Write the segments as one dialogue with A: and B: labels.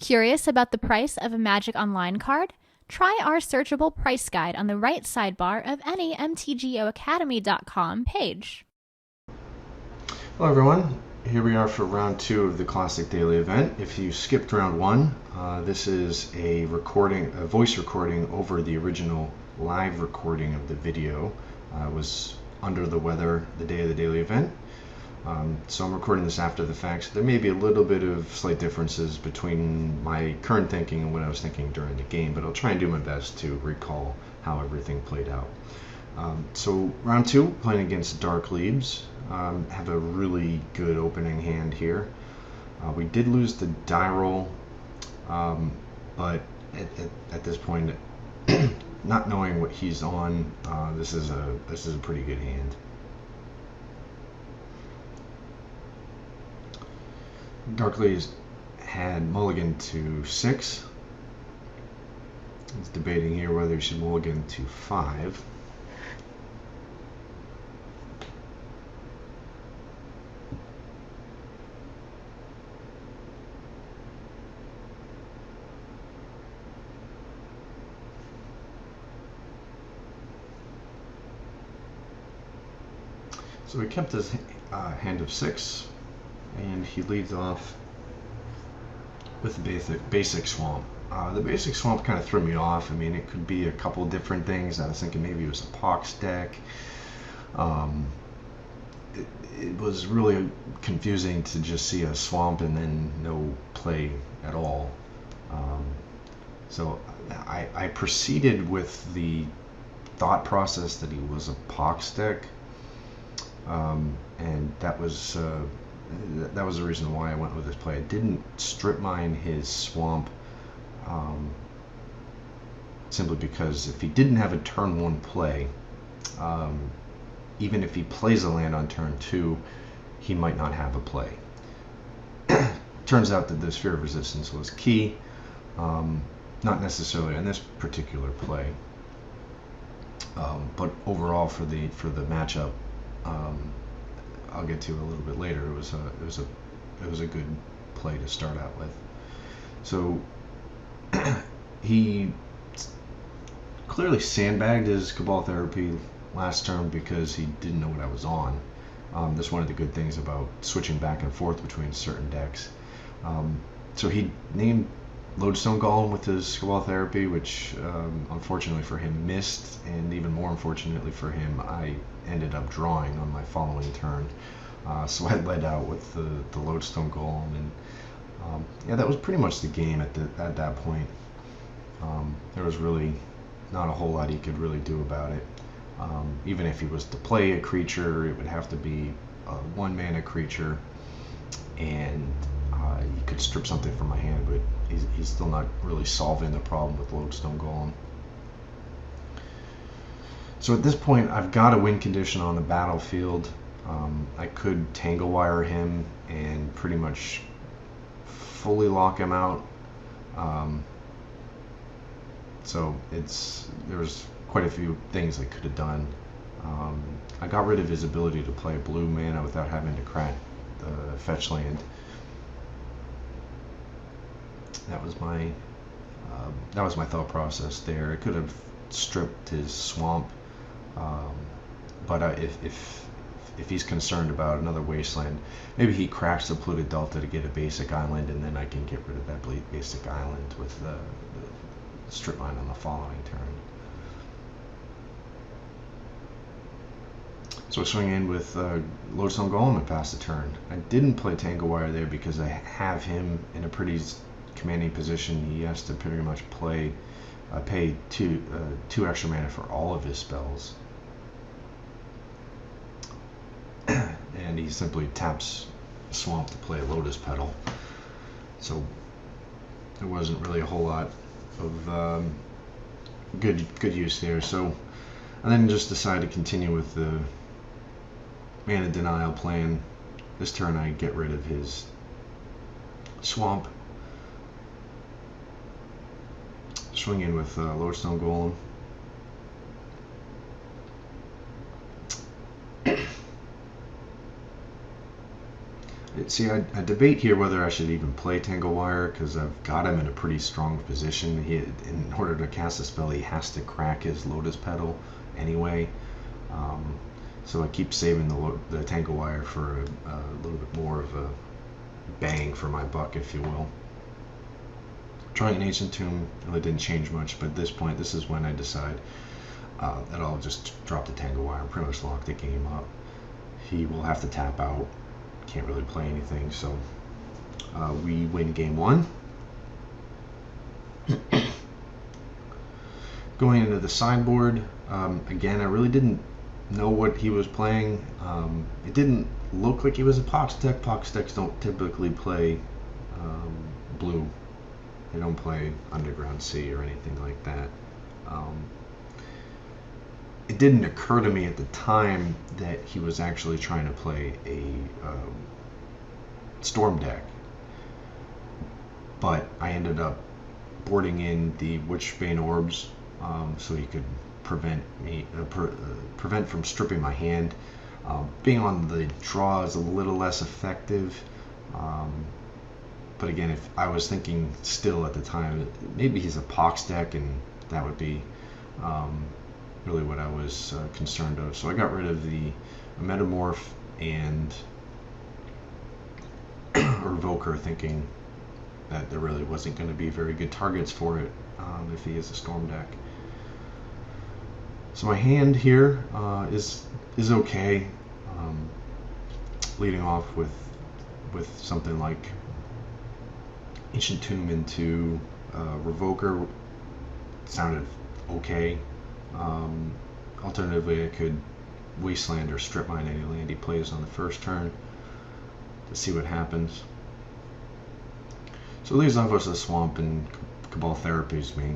A: Curious about the price of a Magic Online card? Try our searchable price guide on the right sidebar of any mtgoacademy.com page.
B: Hello everyone, here we are for round 2 of the Classic Daily event. If you skipped round 1, this is a voice recording over the original live recording of the video. I was under the weather the day of the daily event, so I'm recording this after the fact. So there may be a little bit of slight differences between my current thinking and what I was thinking during the game, but I'll try and do my best to recall how everything played out. So round 2, playing against Dark Leaves. Have a really good opening hand here. We did lose the die roll, but at this point, not knowing what he's on, this is a pretty good hand. Dark Leaves had mulligan to 6. He's debating here whether he should mulligan to 5. So he kept his hand of 6, and he leads off with the basic swamp. The basic swamp kind of threw me off. I mean, it could be a couple different things. I was thinking maybe it was a Pox deck. It was really confusing to just see a swamp and then no play at all. So I proceeded with the thought process that he was a Pox deck. And that was the reason why I went with this play. I didn't strip mine his swamp simply because if he didn't have a turn 1 play, even if he plays a land on turn 2, he might not have a play. Turns out that the Sphere of Resistance was key, not necessarily on this particular play, but overall for the matchup. I'll get to a little bit later. It was a good play to start out with. So he clearly sandbagged his Cabal Therapy last turn because he didn't know what I was on. That's one of the good things about switching back and forth between certain decks. So he named Lodestone Golem with his Cabal Therapy, which unfortunately for him missed, and even more unfortunately for him, I ended up drawing on my following turn. So I led out with the Lodestone Golem, and yeah, that was pretty much the game at that point. There was really not a whole lot he could really do about it. Even if he was to play a creature, it would have to be a 1-mana creature, and you could strip something from my hand, but he's still not really solving the problem with Lodestone Golem. So at this point, I've got a win condition on the battlefield. I could Tangle Wire him and pretty much fully lock him out. So there was quite a few things I could have done. I got rid of his ability to play blue mana without having to crack the fetch land. That was my thought process there. I could have stripped his swamp, but if he's concerned about another wasteland, maybe he cracks the Polluted Delta to get a basic island, and then I can get rid of that basic island with the strip mine on the following turn. So I swing in with Lodestone Golem and pass the turn. I didn't play Tangle Wire there because I have him in a pretty commanding position. He has to pretty much pay two extra mana for all of his spells, and he simply taps Swamp to play Lotus Petal. So there wasn't really a whole lot of good use there. So I then just decided to continue with the mana denial plan. This turn I get rid of his Swamp, swing in with Lodestone Golem. See, I debate here whether I should even play Tanglewire because I've got him in a pretty strong position. In order to cast a spell, he has to crack his Lotus Petal anyway. So I keep saving the Tanglewire for a little bit more of a bang for my buck, if you will. Trying an Ancient Tomb really didn't change much, but at this point, this is when I decide that I'll just drop the Tanglewire and pretty much lock the game up. He will have to tap out. Can't really play anything, so we win game one. Going into the sideboard, again, I really didn't know what he was playing. It didn't look like he was a Pox deck. Pox decks don't typically play blue. They don't play Underground Sea or anything like that. It didn't occur to me at the time that he was actually trying to play a Storm deck, but I ended up boarding in the Witchbane Orbs so he could prevent from stripping my hand. Being on the draw is a little less effective, but again, if I was thinking still at the time, maybe he's a Pox deck, and that would be really what I was concerned of. So I got rid of the Metamorph and Revoker, thinking that there really wasn't going to be very good targets for it if he is a Storm deck. So my hand here is okay. Leading off with something like Ancient Tomb into Revoker sounded okay. Alternatively, I could Wasteland or Strip Mine any land he plays on the first turn to see what happens. So it leaves off us a Swamp, and Cabal Therapies me.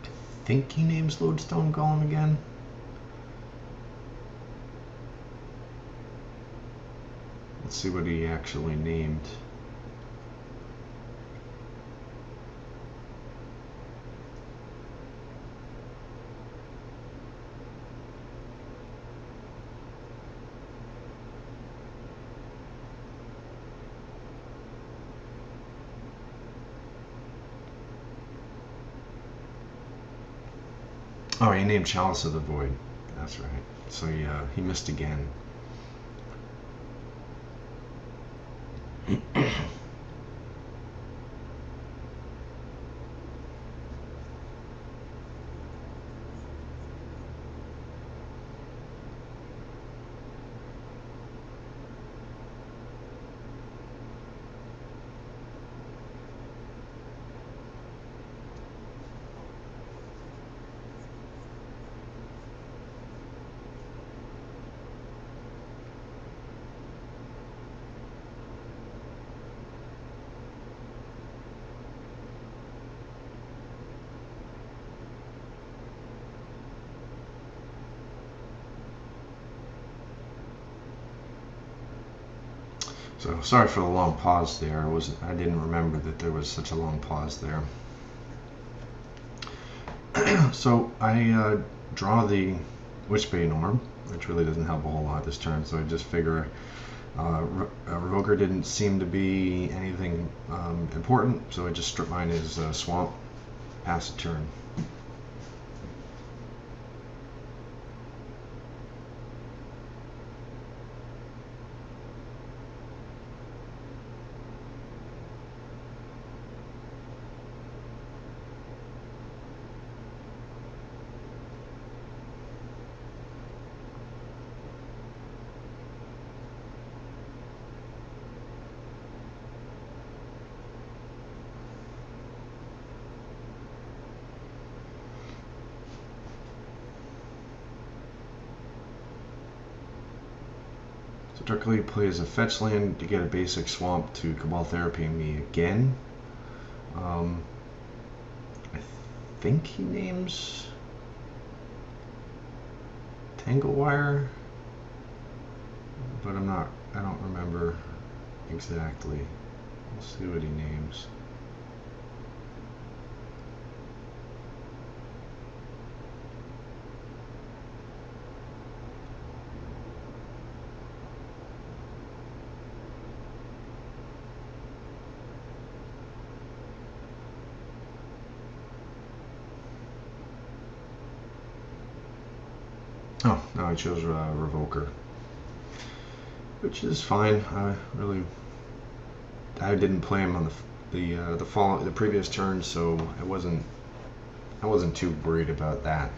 B: I think he names Lodestone Golem again. Let's see what he actually named. Oh, he named Chalice of the Void. That's right. So yeah, he missed again. So sorry for the long pause there. I didn't remember that there was such a long pause there. So I draw the Witchbane Orb, which really doesn't help a whole lot this turn. So I just figure Revoker didn't seem to be anything important, so I just strip mine his Swamp, pass the turn. So Darkly plays a fetch land to get a basic Swamp to Cabal Therapy me again. I think he names Tanglewire, but I don't remember exactly. We'll see what he names. Oh, no, I chose Revoker, which is fine. I didn't play him on the previous turn, so I wasn't too worried about that.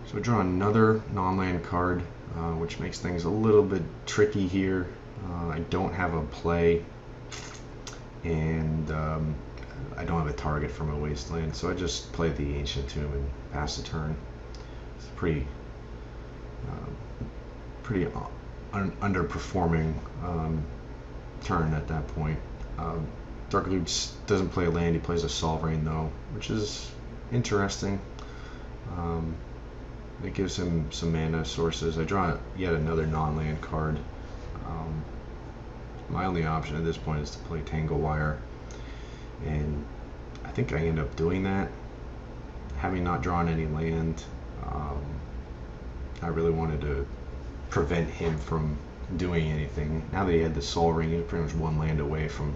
B: So I draw another non-land card, which makes things a little bit tricky here. I don't have a play, and I don't have a target for my wasteland, so I just play the Ancient Tomb and pass the turn. It's pretty underperforming turn at that point. Darkloot doesn't play a land, he plays a Sovereign though, which is interesting. It gives him some mana sources. I draw yet another non-land card. My only option at this point is to play Tanglewire, and I think I end up doing that. Having not drawn any land, I really wanted to prevent him from doing anything. Now that he had the Soul Ring, he was pretty much one land away from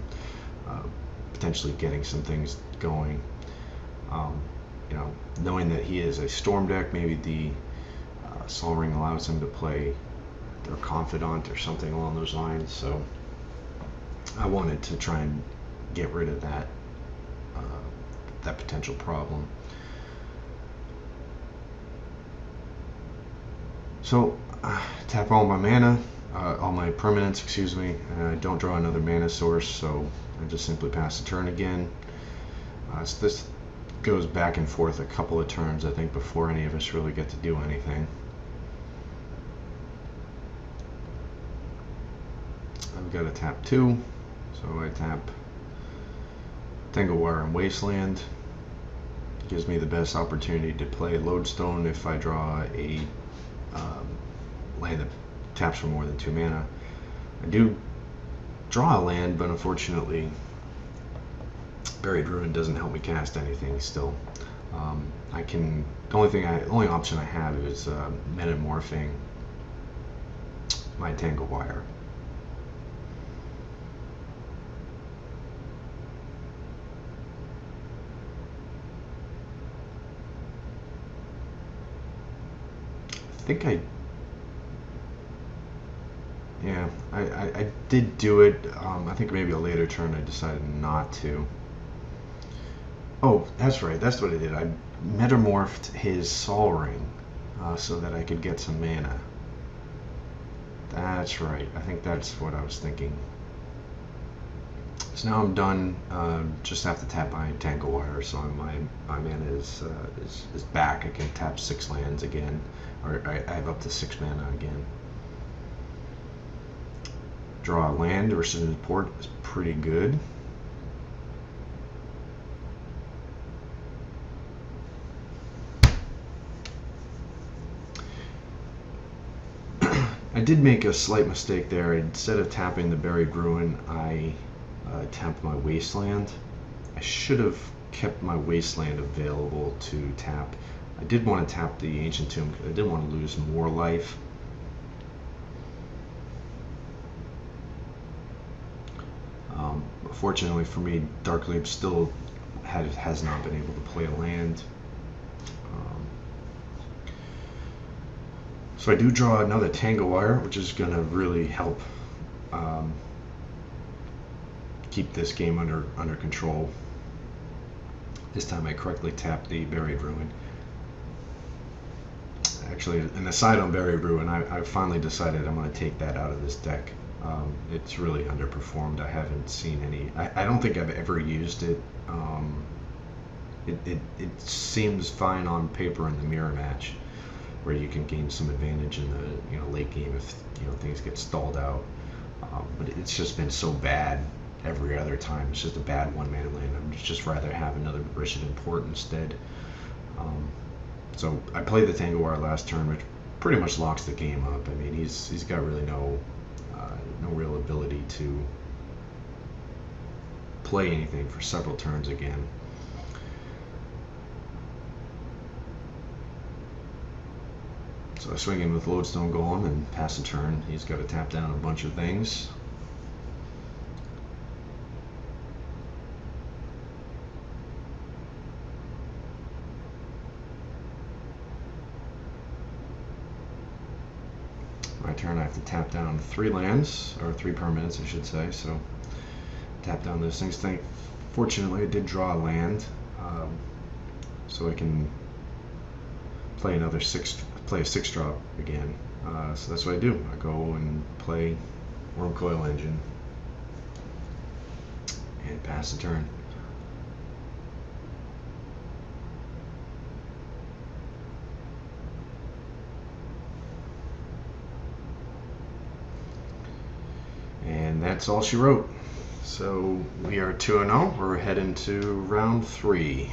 B: potentially getting some things going. Knowing that he is a Storm deck, maybe the Soul Ring allows him to play their Confidant or something along those lines. So I wanted to try and get rid of that potential problem. So tap all my mana, all my permanents, excuse me, and I don't draw another mana source, so I just simply pass the turn again. So this goes back and forth a couple of turns, I think, before any of us really get to do anything. I've got to tap 2, so I tap Tanglewire and Wasteland. Gives me the best opportunity to play Lodestone if I draw a land that taps for more than 2 mana. I do draw a land, but unfortunately Buried Ruin doesn't help me cast anything still. The only option I have is metamorphing my Tanglewire. I did do it. I think maybe a later turn I decided not to. Oh, that's right. That's what I did. I metamorphed his Sol Ring so that I could get some mana. That's right. I think that's what I was thinking. So now I'm done. Just have to tap my Tanglewire, so my mana is back. I can tap 6 lands again, or I have up to 6 mana again. Draw a land versus an import is pretty good. I did make a slight mistake there. Instead of tapping the Buried Ruin, I tapped my Wasteland. I should have kept my Wasteland available to tap. I did want to tap the Ancient Tomb because I didn't want to lose more life. Fortunately for me, Darkleap still has not been able to play a land. So I do draw another Tanglewire, which is going to really help keep this game under control. This time I correctly tapped the Buried Ruin. Actually, an aside on Buried Ruin, I finally decided I'm going to take that out of this deck. It's really underperformed. I haven't seen any. I don't think I've ever used it. It seems fine on paper in the mirror match, where you can gain some advantage in the late game if things get stalled out. But it's just been so bad every other time. It's just a bad one-mana land. I'd just rather have another Richard Import instead. So I played the Tanglewire last turn, which pretty much locks the game up. I mean, he's got really no real ability to play anything for several turns again. So I swing in with Lodestone Golem and pass a turn. He's got to tap down a bunch of things. turn I have to tap down 3 lands, or 3 permanents I should say, so tap down those things. Fortunately I did draw a land, so I can play a 6-drop again. So that's what I do. I go and play Wormcoil Engine and pass the turn. And that's all she wrote. So we are 2-0. We're heading to round 3.